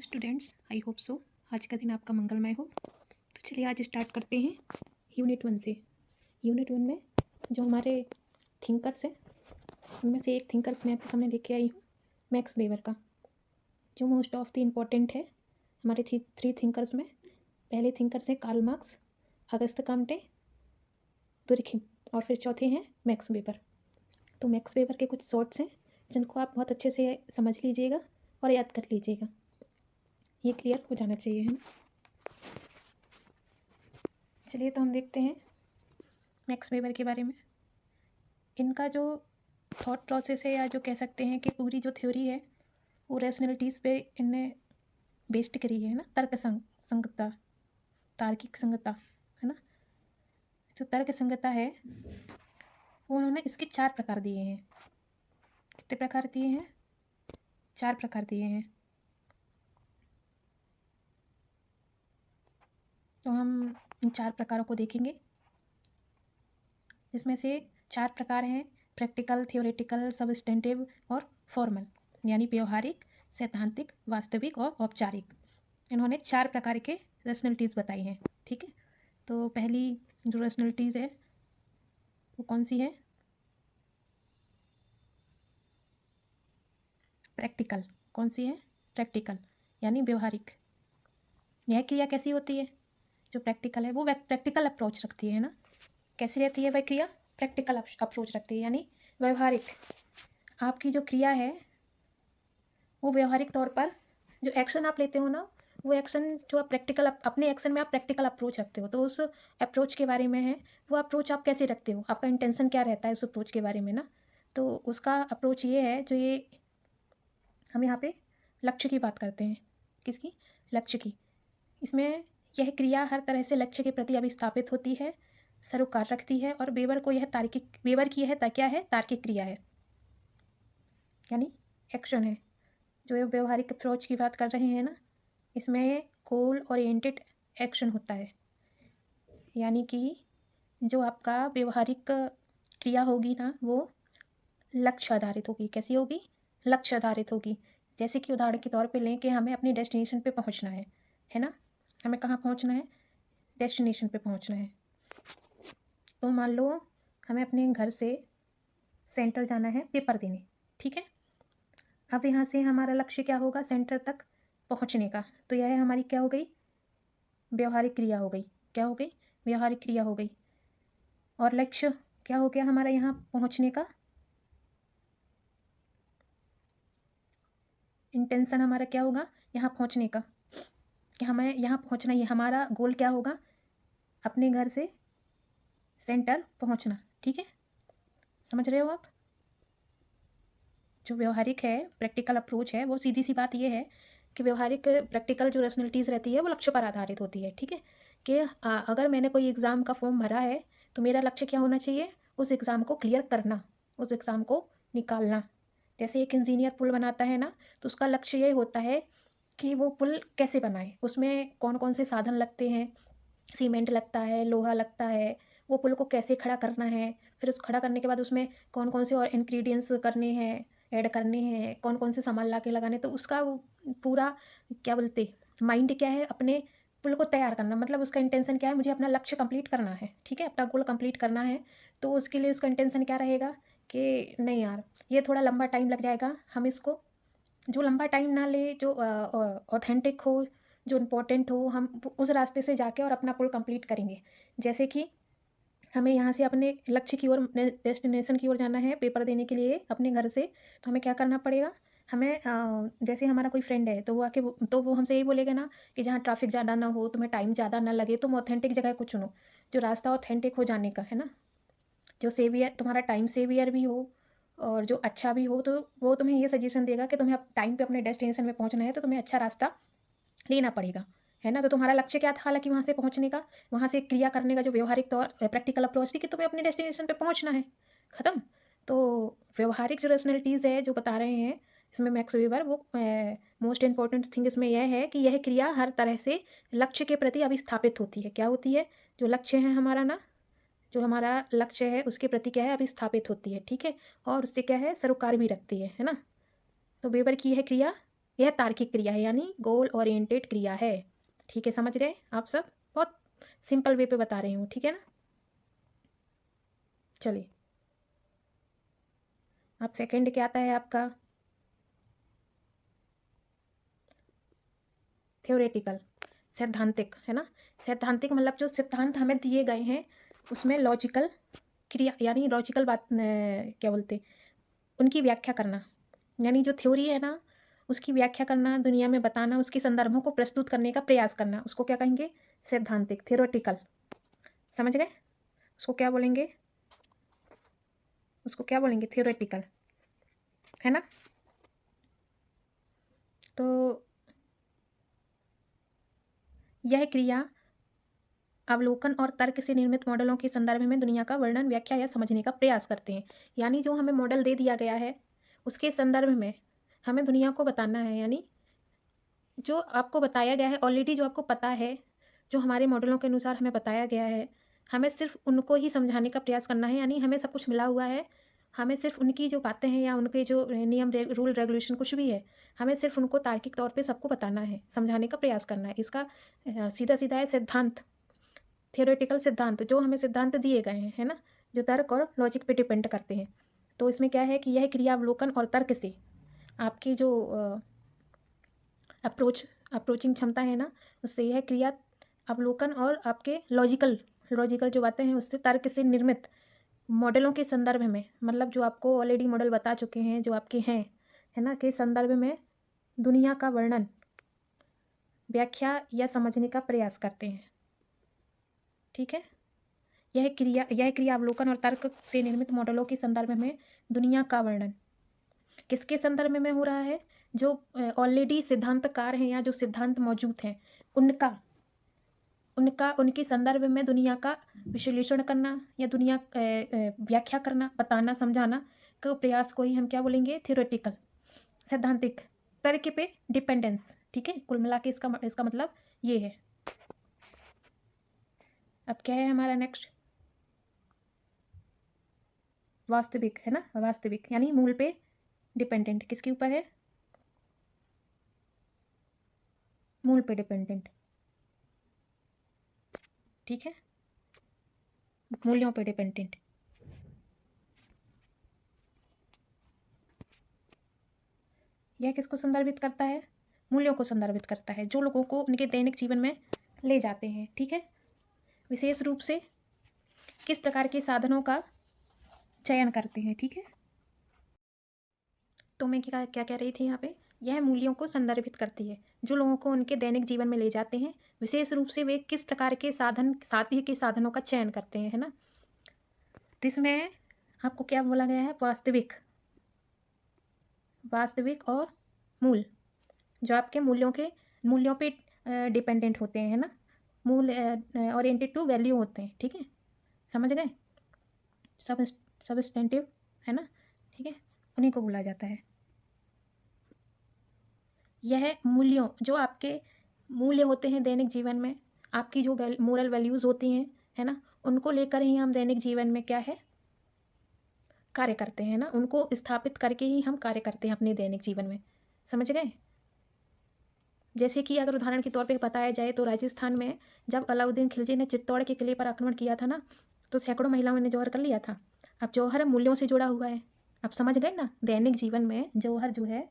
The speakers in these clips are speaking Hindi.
Morning students, I hope so आज का दिन आपका मंगलमय हो। तो चलिए आज स्टार्ट करते हैं यूनिट 1 से। यूनिट 1 में जो हमारे थिंकर्स हैं उनमें से एक थिंकर्स मैं आपके सामने लेके आई हूँ, मैक्स वेबर का, जो मोस्ट ऑफ द इम्पॉर्टेंट है हमारे थ्री थिंकर्स में। पहले थिंकर्स हैं Karl Marx, Auguste Comte, Durkheim, और फिर चौथे हैं मैक्स वेबर। तो मैक्स वेबर के कुछ शॉर्ट्स हैं जिनको आप बहुत अच्छे से समझ लीजिएगा और याद कर लीजिएगा, ये क्लियर हो जाना चाहिए, है ना। चलिए तो हम देखते हैं मैक्स वेबर के बारे में। इनका जो थॉट प्रोसेस है, या जो कह सकते हैं कि पूरी जो थ्योरी है वो रैशनैलिटीज़ पे इनने बेस्ड करी है ना, संगतता, तार्किक संगतता, है ना। जो तर्क संगतता है वो उन्होंने इसके 4 प्रकार दिए हैं। कितने प्रकार दिए हैं? 4 प्रकार दिए हैं। तो हम इन 4 प्रकारों को देखेंगे, जिसमें से 4 प्रकार हैं प्रैक्टिकल, थियोरेटिकल, सबस्टेंटिव और फॉर्मल, यानी व्यवहारिक, सैद्धांतिक, वास्तविक और औपचारिक। इन्होंने 4 प्रकार के रैशनैलिटीज़ बताई हैं, ठीक है। तो पहली जो रैशनैलिटीज़ है वो कौन सी है? प्रैक्टिकल। कौन सी है? प्रैक्टिकल, यानी व्यवहारिक। यह क्रिया कैसी होती है? जो प्रैक्टिकल है वो प्रैक्टिकल अप्रोच रखती है ना। कैसी रहती है वह क्रिया? प्रैक्टिकल अप्रोच रखती है, यानी व्यवहारिक। आपकी जो क्रिया है वो व्यवहारिक तौर पर, जो एक्शन आप लेते हो ना, वो एक्शन जो आप प्रैक्टिकल, अपने एक्शन में आप प्रैक्टिकल अप्रोच रखते हो। तो उस अप्रोच के बारे में है, वो अप्रोच आप कैसे रखते हो, आपका इंटेंशन क्या रहता है उस अप्रोच के बारे में ना। तो उसका अप्रोच ये है, जो ये हम यहाँ पे लक्ष्य की बात करते हैं। किसकी? लक्ष्य की। इसमें यह क्रिया हर तरह से लक्ष्य के प्रति अभिस्थापित होती है, सरोकार रखती है, और वेबर को यह तार्किक, वेबर की यह क्या है? तार्किक क्रिया है, यानी एक्शन है। जो ये व्यवहारिक अप्रोच की बात कर रहे हैं ना, इसमें गोल ओरिएंटेड एक्शन होता है, यानी कि जो आपका व्यवहारिक क्रिया होगी ना वो लक्ष्य आधारित होगी। कैसी होगी? लक्ष्य आधारित होगी। जैसे कि उदाहरण के तौर पे लें कि हमें अपनी डेस्टिनेशन पे पहुंचना है ना। हमें कहाँ पहुंचना है? डेस्टिनेशन पे पहुंचना है। तो मान लो हमें अपने घर से सेंटर जाना है पेपर देने, ठीक है। अब यहाँ से हमारा लक्ष्य क्या होगा? सेंटर तक पहुँचने का। तो यह हमारी क्या हो गई? व्यवहारिक क्रिया हो गई। क्या हो गई? व्यवहारिक क्रिया हो गई। और लक्ष्य क्या हो गया हमारा यहाँ पहुँचने का? इंटेंशन हमारा क्या होगा यहाँ पहुँचने का, कि हमें यहाँ पहुँचना ही हमारा गोल क्या होगा? अपने घर से सेंटर पहुँचना, ठीक है। समझ रहे हो आप? जो व्यवहारिक है, प्रैक्टिकल अप्रोच है, वो सीधी सी बात ये है कि व्यवहारिक प्रैक्टिकल जो रैशनैलिटीज़ रहती है वो लक्ष्य पर आधारित होती है, ठीक है। कि अगर मैंने कोई एग्ज़ाम का फॉर्म भरा है तो मेरा लक्ष्य क्या होना चाहिए? उस एग्ज़ाम को क्लियर करना, उस एग्ज़ाम को निकालना। जैसे एक इंजीनियर पुल बनाता है ना, तो उसका लक्ष्य ये होता है कि वो पुल कैसे बनाए, उसमें कौन कौन से साधन लगते हैं, सीमेंट लगता है, लोहा लगता है, वो पुल को कैसे खड़ा करना है, फिर उस खड़ा करने के बाद उसमें कौन कौन से और इंग्रेडिएंट्स करने हैं, ऐड करने हैं, कौन कौन से सामान ला के लगाने। तो उसका वो पूरा क्या बोलते, माइंड क्या है? अपने पुल को तैयार करना, मतलब उसका इंटेंशन क्या है? मुझे अपना लक्ष्य कंप्लीट करना है, ठीक है, अपना गोल कंप्लीट करना है। तो उसके लिए उसका इंटेंशन क्या रहेगा कि नहीं यार, ये थोड़ा लंबा टाइम लग जाएगा, हम इसको, जो लंबा टाइम ना ले, जो ऑथेंटिक हो, जो इम्पोर्टेंट हो, हम उस रास्ते से जाके और अपना पुल कंप्लीट करेंगे। जैसे कि हमें यहाँ से अपने लक्ष्य की ओर, डेस्टिनेशन की ओर जाना है पेपर देने के लिए अपने घर से, तो हमें क्या करना पड़ेगा? हमें जैसे हमारा कोई फ्रेंड है तो वो आके तो वो हमसे यही बोलेगा ना कि जहाँ ट्रैफिक ज़्यादा ना हो, तुम्हें टाइम ज़्यादा ना लगे, तुम ऑथेंटिक जगह को चुनो, जो रास्ता ऑथेंटिक हो जाने का, है ना। जो सेवियर, तुम्हारा टाइम सेवियर भी हो और जो अच्छा भी हो, तो वो तुम्हें ये सजेशन देगा कि तुम्हें अब टाइम पे अपने डेस्टिनेशन में पहुंचना है तो तुम्हें अच्छा रास्ता लेना पड़ेगा, है ना। तो तुम्हारा लक्ष्य क्या था? हालांकि वहाँ से पहुँचने का, वहाँ से क्रिया करने का, जो व्यवहारिक तौर प्रैक्टिकल अप्रोच थी कि तुम्हें अपने डेस्टिनेशन पे पहुँचना है, ख़त्म। तो व्यवहारिक जो रेशनैलिटीज़ है जो बता रहे हैं इसमें मैक्स वेबर, वो मोस्ट इंपॉर्टेंट थिंग इसमें यह है कि यह क्रिया हर तरह से लक्ष्य के प्रति अभिस्थापित होती है। क्या होती है? जो लक्ष्य है हमारा ना, जो हमारा लक्ष्य है उसके प्रति क्या है? अभिस्थापित होती है, ठीक है। और उससे क्या है? सरोकार भी रखती है ना। तो वेबर की यह क्रिया यह तार्किक क्रिया है, यानी गोल ओरिएंटेड क्रिया है। ठीक है, समझ गए आप सब? बहुत सिंपल वे पे बता रही हूँ, ठीक है ना। चलिए, अब सेकंड क्या आता है आपका? थ्योरेटिकल, सैद्धांतिक, है ना। सैद्धांतिक मतलब जो सिद्धांत हमें दिए गए हैं उसमें लॉजिकल क्रिया, यानी लॉजिकल बात क्या बोलते, उनकी व्याख्या करना, यानी जो थ्योरी है ना उसकी व्याख्या करना, दुनिया में बताना, उसके संदर्भों को प्रस्तुत करने का प्रयास करना, उसको क्या कहेंगे? सैद्धांतिक, थ्योरेटिकल। समझ गए? उसको क्या बोलेंगे? उसको क्या बोलेंगे? थ्योरेटिकल, है ना। तो यह क्रिया अवलोकन और तर्क से निर्मित मॉडलों के संदर्भ में दुनिया का वर्णन, व्याख्या या समझने का प्रयास करते हैं। यानी जो हमें मॉडल दे दिया गया है उसके संदर्भ में हमें दुनिया को बताना है, यानी जो आपको बताया गया है ऑलरेडी, जो आपको पता है, जो हमारे मॉडलों के अनुसार हमें बताया गया है, हमें सिर्फ उनको ही समझाने का प्रयास करना है। यानी हमें सब कुछ मिला हुआ है, हमें सिर्फ उनकी जो बातें हैं या उनके जो नियम रूल रेगुलेशन कुछ भी है, हमें सिर्फ उनको तार्किक तौर पे सबको बताना है, समझाने का प्रयास करना है। इसका सीधा सीधा है सिद्धांत, थियोरेटिकल सिद्धांत, जो हमें सिद्धांत दिए गए हैं, है ना, जो तर्क और लॉजिक पे डिपेंड करते हैं। तो इसमें क्या है कि यह क्रिया अवलोकन और तर्क से आपकी जो अप्रोचिंग क्षमता है ना, उससे यह क्रिया अवलोकन और आपके लॉजिकल लॉजिकल जो बातें हैं उससे तर्क से निर्मित मॉडलों के संदर्भ में, मतलब जो आपको ऑलरेडी मॉडल बता चुके हैं, जो आपके हैं, है ना, के संदर्भ में दुनिया का वर्णन, व्याख्या या समझने का प्रयास करते हैं। ठीक है, यह क्रिया अवलोकन और तर्क से निर्मित मॉडलों के संदर्भ में दुनिया का वर्णन किसके संदर्भ में हो रहा है? जो ऑलरेडी सिद्धांतकार हैं या जो सिद्धांत मौजूद हैं उनका उनका उनके संदर्भ में दुनिया का विश्लेषण करना या दुनिया व्याख्या करना, बताना, समझाना का प्रयास को ही हम क्या बोलेंगे? थ्योरेटिकल, सैद्धांतिक, तर्क पे डिपेंडेंस। ठीक है, कुल मिला के इसका मतलब ये है। अब क्या है हमारा नेक्स्ट? वास्तविक, है ना, वास्तविक यानी मूल पे डिपेंडेंट। किसके ऊपर है? मूल पे डिपेंडेंट। ठीक है, मूल्यों पे डिपेंडेंट। यह किसको संदर्भित करता है? मूल्यों को संदर्भित करता है, जो लोगों को उनके दैनिक जीवन में ले जाते हैं। ठीक है, विशेष रूप से किस प्रकार के साधनों का चयन करते हैं। ठीक है, तो मैं क्या क्या कह रही थी यहाँ पे? यह मूल्यों को संदर्भित करती है, जो लोगों को उनके दैनिक जीवन में ले जाते हैं। विशेष रूप से वे किस प्रकार के साथी के साधनों का चयन करते हैं, है ना। तो इसमें आपको क्या बोला गया है? वास्तविक, वास्तविक और मूल, जो आपके मूल्यों पे डिपेंडेंट होते हैं, है ना। मूल ओरिएंटेड टू वैल्यू होते हैं। ठीक है, समझ गए? सबस्टेंटिव, है ना। ठीक है, उन्हीं को बोला जाता है। यह मूल्यों, जो आपके मूल्य होते हैं दैनिक जीवन में, आपकी जो मोरल वैल्यूज़ होती हैं, है ना, उनको लेकर ही हम दैनिक जीवन में क्या है? कार्य करते हैं ना, उनको स्थापित करके ही हम कार्य करते हैं अपने दैनिक जीवन में। समझ गए? जैसे कि अगर उदाहरण के तौर पे बताया जाए तो राजस्थान में जब अलाउद्दीन खिलजी ने चित्तौड़ के किले पर आक्रमण किया था ना, तो सैकड़ों महिलाओं ने जौहर कर लिया था। अब जौहर मूल्यों से जुड़ा हुआ है। आप समझ गए ना, दैनिक जीवन में जौहर जो है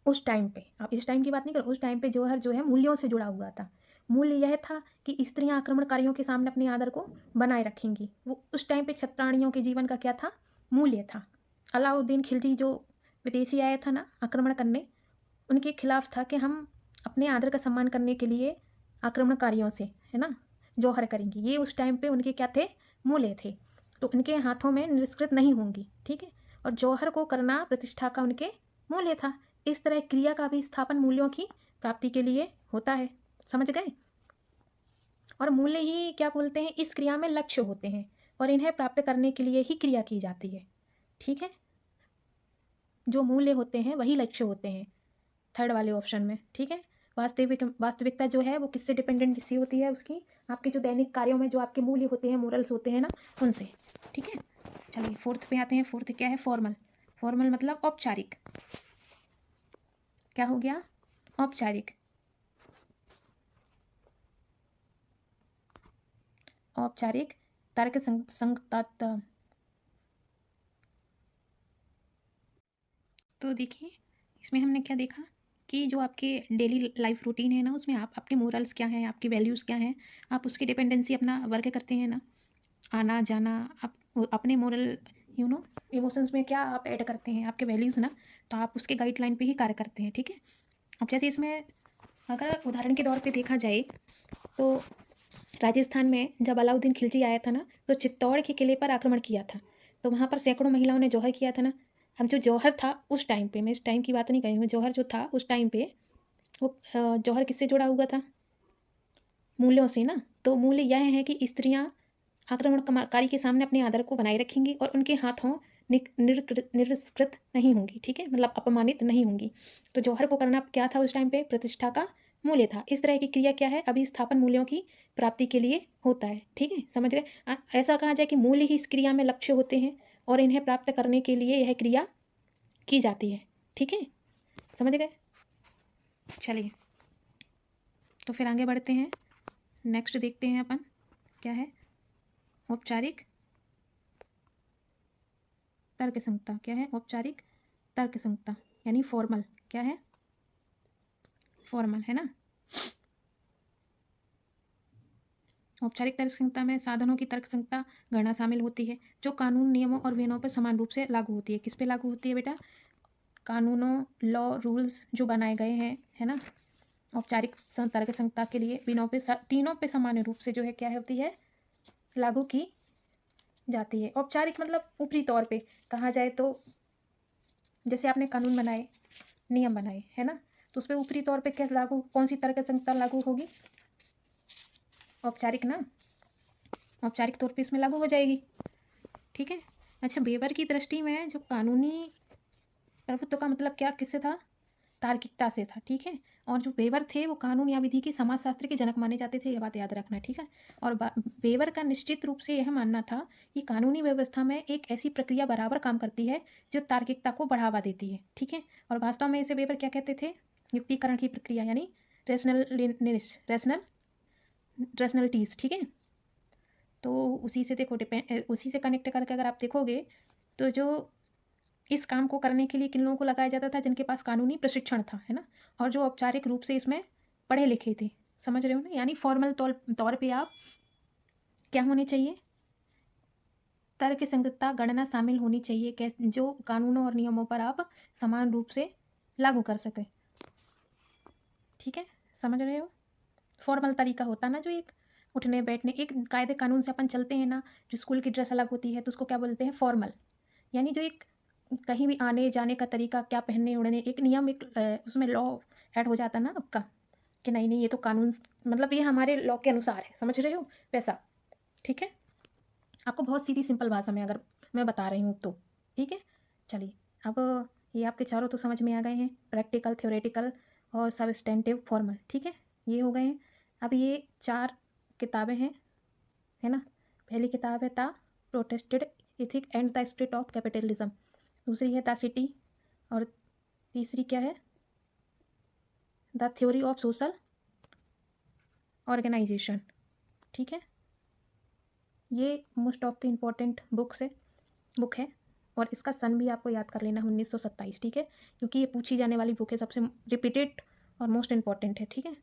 उस टाइम पे, आप इस टाइम की बात नहीं करो, उस टाइम पे जौहर जो है मूल्यों से जुड़ा हुआ था। मूल्य यह था कि स्त्रियां आक्रमणकारियों के सामने अपने आदर को बनाए रखेंगी। वो उस टाइम पे क्षत्राणियों के जीवन का क्या था? मूल्य था। अलाउद्दीन खिलजी जो विदेशी आया था ना आक्रमण करने, उनके खिलाफ था कि हम अपने आदर का सम्मान करने के लिए आक्रमणकारियों से, है ना, जौहर करेंगी। ये उस टाइम पे उनके क्या थे? मूल्य थे। तो उनके हाथों में निष्कृत नहीं होंगी। ठीक है, और जौहर को करना प्रतिष्ठा का उनके मूल्य था। इस तरह क्रिया का भी स्थापन मूल्यों की प्राप्ति के लिए होता है। समझ गए? और मूल्य ही क्या बोलते हैं? इस क्रिया में लक्ष्य होते हैं और इन्हें प्राप्त करने के लिए ही क्रिया की जाती है। ठीक है, जो मूल्य होते हैं वही लक्ष्य होते हैं, थर्ड वाले ऑप्शन में। ठीक है, वास्तविकता जो है वो किससे डिपेंडेंट सी होती है? उसकी आपके जो दैनिक कार्यों में जो आपके मूल्य होते हैं, मोरल्स होते हैं ना, उनसे। ठीक है, चलिए फोर्थ पे आते हैं। फोर्थ क्या है? फॉर्मल। फॉर्मल मतलब औपचारिक। क्या हो गया? औपचारिक। औपचारिक तर्क संगतता। तो देखिए, इसमें हमने क्या देखा कि जो आपके डेली लाइफ रूटीन है ना, उसमें आप आपके मोरल्स क्या हैं, आपकी वैल्यूज़ क्या हैं, आप उसकी डिपेंडेंसी अपना वर्क करते हैं ना, आना जाना, आप अपने मोरल इमोशंस में क्या आप ऐड करते हैं, आपके वैल्यूज़ ना, तो आप उसके गाइडलाइन पे ही कार्य करते हैं, ठीक है। अब जैसे इसमें अगर उदाहरण के तौर पे देखा जाए तो राजस्थान में जब अलाउद्दीन खिलजी आया था ना, तो चित्तौड़ के किले पर आक्रमण किया था। तो वहाँ पर सैकड़ों महिलाओं ने जौहर किया था ना। हम जो जौहर था उस टाइम पे, मैं इस टाइम की बात नहीं कर रही हूँ, जौहर जो था उस टाइम पे वो जौहर किससे जुड़ा हुआ था? मूल्यों से ना। तो मूल्य यह है कि स्त्रियाँ आक्रमणकारी के सामने अपने आदर को बनाए रखेंगी और उनके हाथों निरस्कृत नहीं होंगी, ठीक है, मतलब अपमानित नहीं होंगी। तो जौहर को करना क्या था उस टाइम पे? प्रतिष्ठा का मूल्य था। इस तरह की क्रिया क्या है? अभिस्थापन मूल्यों की प्राप्ति के लिए होता है, ठीक है, समझ गए। ऐसा कहा जाए कि मूल्य ही इस क्रिया में लक्ष्य होते हैं और इन्हें प्राप्त करने के लिए यह क्रिया की जाती है, ठीक है, समझ गए। चलिए, तो फिर आगे बढ़ते हैं। नेक्स्ट देखते हैं अपन क्या है। औपचारिक तर्क संगता। क्या है? औपचारिक तर्क संगता यानी फॉर्मल। क्या है? फॉर्मल, है ना। औपचारिक तर्क संगता में साधनों की तर्क संगता गणना शामिल होती है, जो कानून, नियमों और विनयों पर समान रूप से लागू होती है। किस पे लागू होती है बेटा? कानूनों, लॉ, रूल्स जो बनाए गए हैं, है ना, औपचारिक तर्क संगता के लिए विनयों पे तीनों पे सामान्य रूप से जो है क्या होती है? लागू की जाती है। औपचारिक मतलब ऊपरी तौर पे कहा जाए तो जैसे आपने कानून बनाए, नियम बनाए, है ना, तो उस पर ऊपरी तौर पे क्या लागू, कौन सी तर्क संगता लागू होगी? औपचारिक ना, औपचारिक तौर पे इसमें लागू हो जाएगी, ठीक है। अच्छा, वेबर की दृष्टि में जो कानूनी प्रभुत्व का मतलब क्या, किससे था? तार्किकता से था, ठीक है। और जो वेबर थे वो कानून या विधि के समाजशास्त्र के जनक माने जाते थे, ये बात याद रखना, ठीक है। और वेबर का निश्चित रूप से यह मानना था कि कानूनी व्यवस्था में एक ऐसी प्रक्रिया बराबर काम करती है जो तार्किकता को बढ़ावा देती है, ठीक है। और वास्तव में इसे वेबर क्या कहते थे? युक्तिकरण की प्रक्रिया यानी रैशनलिटीज, ठीक है। तो उसी से देखो, उसी से कनेक्ट करके अगर आप देखोगे तो जो इस काम को करने के लिए किन लोगों को लगाया जाता था? जिनके पास कानूनी प्रशिक्षण था, है ना, और जो औपचारिक रूप से इसमें पढ़े लिखे थे, समझ रहे हो ना, यानी फॉर्मल तौर पे आप क्या होने चाहिए? तर्क संगतता गणना शामिल होनी चाहिए, कैसे जो कानूनों और नियमों पर आप समान रूप से लागू कर सके, ठीक है, समझ रहे हो। फॉर्मल तरीका होता है ना, जो एक उठने बैठने, एक कायदे कानून से अपन चलते हैं ना, जो स्कूल की ड्रेस अलग होती है तो उसको क्या बोलते हैं? फॉर्मल। यानी जो एक कहीं भी आने जाने का तरीका, क्या पहनने ओढ़ने, एक नियम, एक उसमें लॉ ऐड हो जाता है ना आपका, कि नहीं नहीं ये तो कानून, मतलब ये हमारे लॉ के अनुसार है, समझ रहे हो, वैसा, ठीक है। आपको बहुत सीधी सिंपल भाषा में अगर मैं बता रही हूँ तो, ठीक है। चलिए, अब ये आपके चारों तो समझ में आ गए हैं, प्रैक्टिकल, थ्योरेटिकल और सब्सटेंटिव, फॉर्मल, ठीक है, ये हो गए हैं। अब ये 4 किताबें हैं, है ना। पहली किताब है the Protestant ethic and the spirit of capitalism, दूसरी है द सिटी, और तीसरी क्या है? The theory of social organisation, ठीक है। ये most of the important book है, और इसका सन भी आपको याद कर लेना है 1927, ठीक है, क्योंकि ये पूछी जाने वाली बुक है, सबसे रिपीटेड और मोस्ट इंपॉर्टेंट है, ठीक है।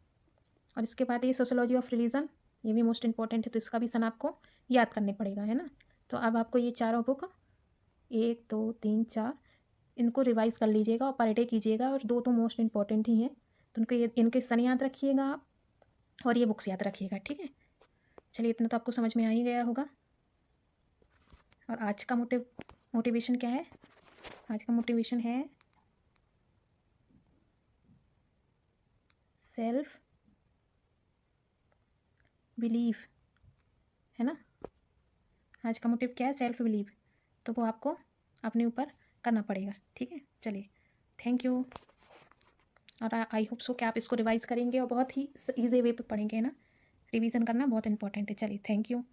और इसके बाद ये सोशोलॉजी ऑफ रिलीजन, ये भी मोस्ट इंपॉर्टेंट है, तो इसका भी सन आपको याद करने पड़ेगा, है ना। तो अब आपको ये चारों बुक 1 2 3 4 इनको रिवाइज कर लीजिएगा और पर डे कीजिएगा, और 2 तो मोस्ट इंपॉर्टेंट ही हैं, तो उनको ये इनके सन याद रखिएगा आप, और ये बुक्स याद रखिएगा, ठीक है। चलिए, इतना तो आपको समझ में आ ही गया होगा। और आज का मोटिवेशन क्या है? आज का मोटिवेशन है सेल्फ बिलीव, है ना। आज का मोटिव क्या है? Self believe. तो वो आपको अपने ऊपर करना पड़ेगा, ठीक है। चलिए, थैंक यू। और आई होप सो कि आप इसको रिवाइज करेंगे और बहुत ही ईजी वे पे पढ़ेंगे, है ना। रिवीजन करना बहुत इंपॉर्टेंट है। चलिए, थैंक यू।